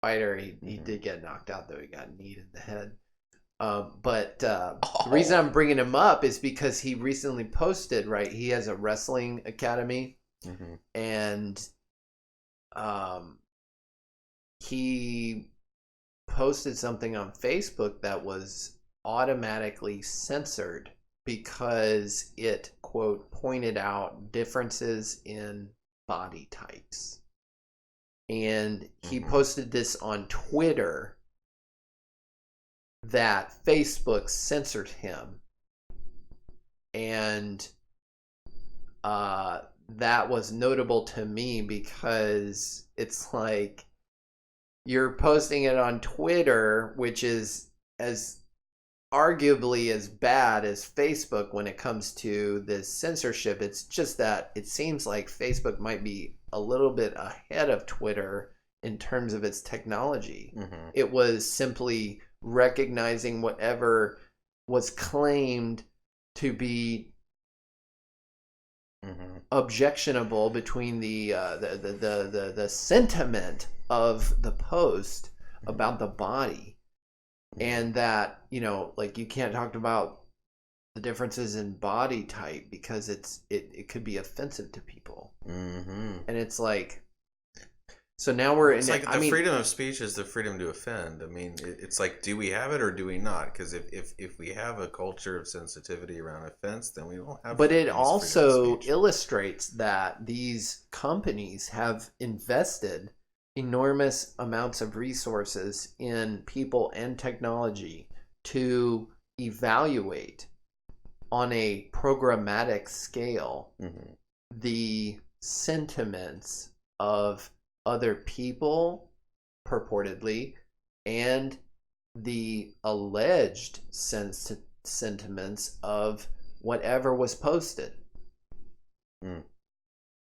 fighter. He did get knocked out, though. He got kneed in the head. But the reason I'm bringing him up is because he recently posted, right? He has a wrestling academy, and he posted something on Facebook that was automatically censored because it, quote, pointed out differences in body types. And he posted this on Twitter that Facebook censored him. And that was notable to me because it's like you're posting it on Twitter, which is as arguably as bad as Facebook when it comes to this censorship. It's just that it seems like Facebook might be a little bit ahead of Twitter in terms of its technology. It was simply recognizing whatever was claimed to be objectionable between the sentiment of the post about the body. And that, like, you can't talk about the differences in body type because it could be offensive to people. And it's like, so now we're it's like the freedom of speech is the freedom to offend. I mean, it's like, do we have it or do we not? Because if we have a culture of sensitivity around offense, then we don't have. But it also illustrates that these companies have invested enormous amounts of resources in people and technology to evaluate on a programmatic scale the sentiments of other people, purportedly, and the alleged sentiments of whatever was posted.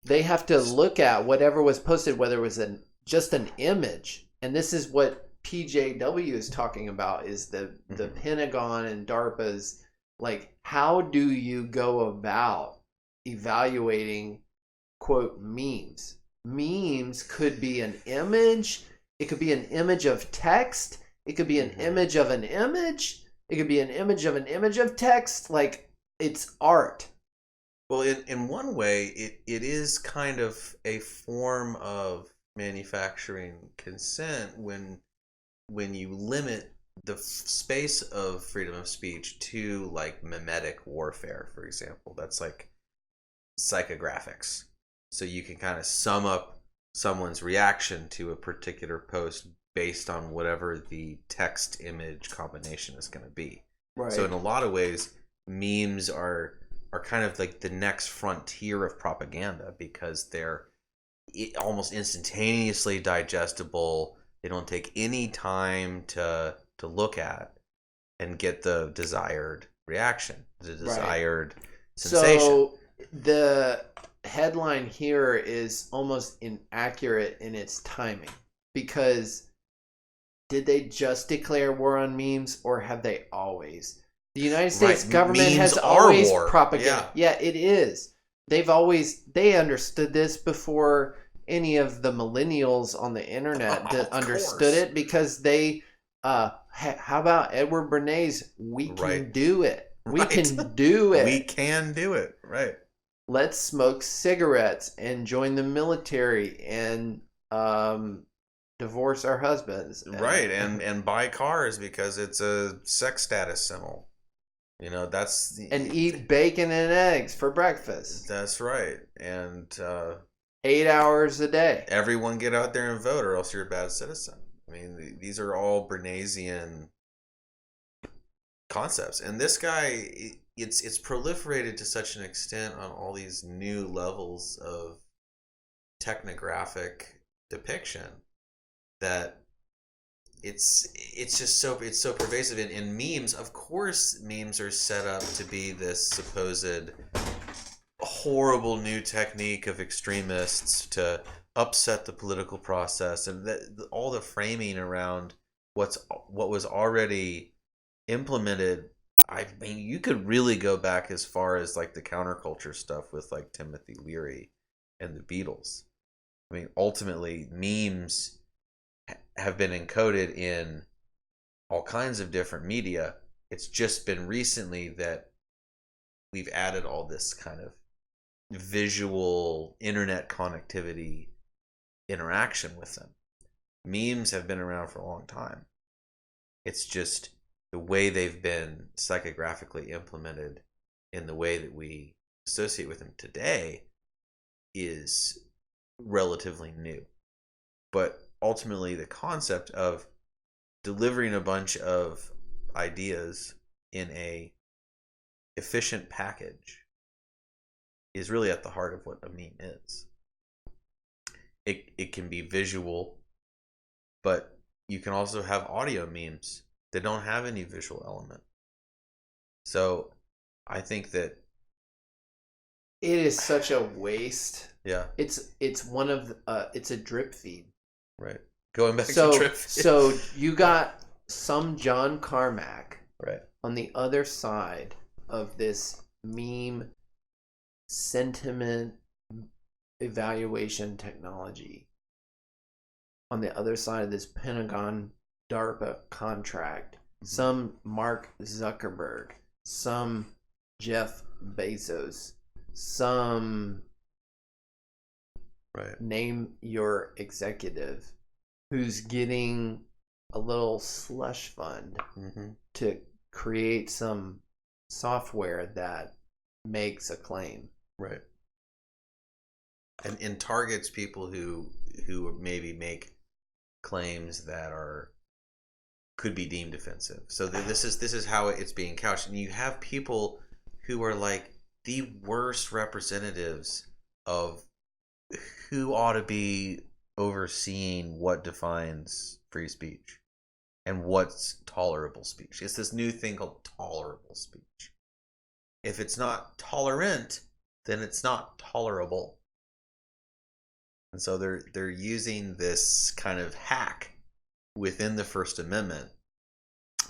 They have to look at whatever was posted, whether it was just an image. And this is what PJW is talking about, is the Pentagon and DARPA's, like, how do you go about evaluating, quote, memes? Memes could be an image. It could be an image of text. It could be an image of an image. It could be an image of an image of text. Like, it's art. Well, in one way, it is kind of a form of manufacturing consent when you limit the space of freedom of speech to, like, mimetic warfare, for example. That's like psychographics. So you can kind of sum up someone's reaction to a particular post based on whatever the text image combination is going to be. Right. So in a lot of ways, memes are kind of like the next frontier of propaganda because they're almost instantaneously digestible. They don't take any time to look at and get the desired reaction, the desired sensation. So the headline here is almost inaccurate in its timing, because did they just declare war on memes, or have they always? The United States government memes has always war. propagated. Yeah, it is. They understood this before any of the millennials on the internet understood it, because they how about Edward Bernays? We can do it. We can do it. We can do it. Right. Let's smoke cigarettes and join the military and divorce our husbands. Right, and buy cars because it's a sex status symbol. And eat bacon and eggs for breakfast. That's right. And 8 hours a day. Everyone get out there and vote, or else you're a bad citizen. I mean, these are all Bernaysian concepts. And this guy, it's proliferated to such an extent on all these new levels of technographic depiction that it's so pervasive. In memes, of course, memes are set up to be this supposed horrible new technique of extremists to upset the political process, and all the framing around what was already implemented. I mean, you could really go back as far as like the counterculture stuff with like Timothy Leary and the Beatles. I mean, ultimately, memes have been encoded in all kinds of different media. It's just been recently that we've added all this kind of visual internet connectivity interaction with them. Memes have been around for a long time. It's just the way they've been psychographically implemented in the way that we associate with them today is relatively new. But ultimately, the concept of delivering a bunch of ideas in a efficient package is really at the heart of what a meme is. It can be visual, but you can also have audio memes that don't have any visual element. So I think that it is such a waste. yeah, It's one of it's a drip feed. right. Going back to drip feed. So you got some John Carmack right on the other side of this meme sentiment evaluation technology, on the other side of this Pentagon DARPA contract, some Mark Zuckerberg, some Jeff Bezos, some right name your executive who's getting a little slush fund to create some software that makes a claim. Right. And targets people who maybe make claims that could be deemed offensive. So this is how it's being couched, and you have people who are like the worst representatives of who ought to be overseeing what defines free speech and what's tolerable speech. It's this new thing called tolerable speech. If it's not tolerant, then it's not tolerable. And so they're using this kind of hack within the First Amendment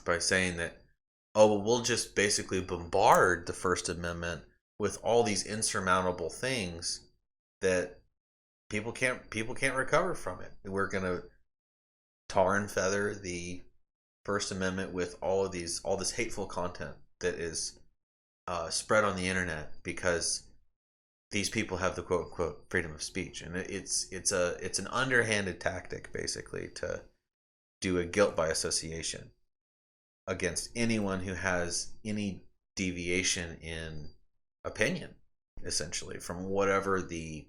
by saying that, oh, well, we'll just basically bombard the First Amendment with all these insurmountable things that people can't recover from it. We're going to tar and feather the First Amendment with all this hateful content that is spread on the internet because these people have the quote unquote freedom of speech, and it's an underhanded tactic basically to do a guilt by association against anyone who has any deviation in opinion, essentially from whatever the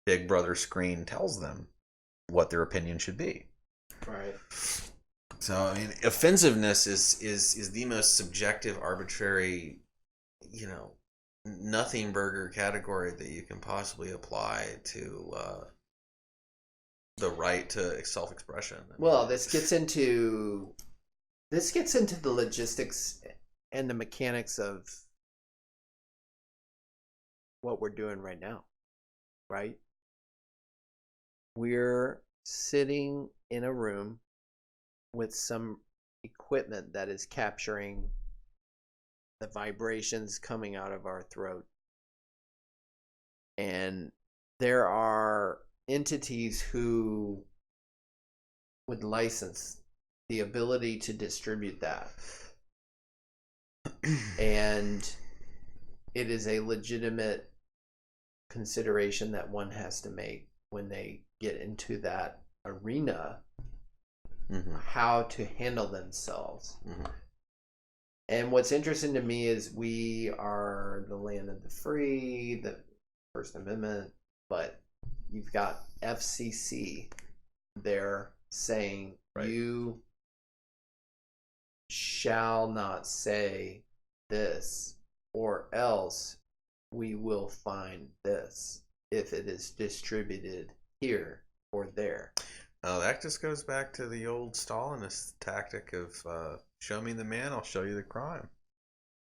Big Brother screen tells them what their opinion should be. Right. So I mean, offensiveness is the most subjective, arbitrary, nothing burger category that you can possibly apply to the right to self-expression. Well, this gets into the logistics and the mechanics of what we're doing right now, right? We're sitting in a room with some equipment that is capturing the vibrations coming out of our throat. And there are entities who would license the ability to distribute that. And it is a legitimate consideration that one has to make when they get into that arena, how to handle themselves. And what's interesting to me is we are the land of the free, the First Amendment, but you've got FCC there saying you shall not say this, or else we will find this if it is distributed here or there. Oh, that just goes back to the old Stalinist tactic of show me the man, I'll show you the crime.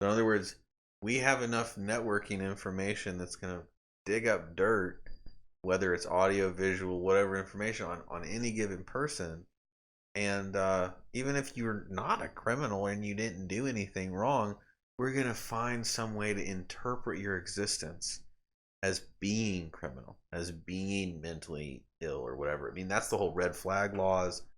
So in other words, we have enough networking information that's going to dig up dirt, whether it's audio, visual, whatever information on any given person. And even if you're not a criminal and you didn't do anything wrong, we're going to find some way to interpret your existence as being criminal, as being mentally ill or whatever. I mean, that's the whole red flag laws.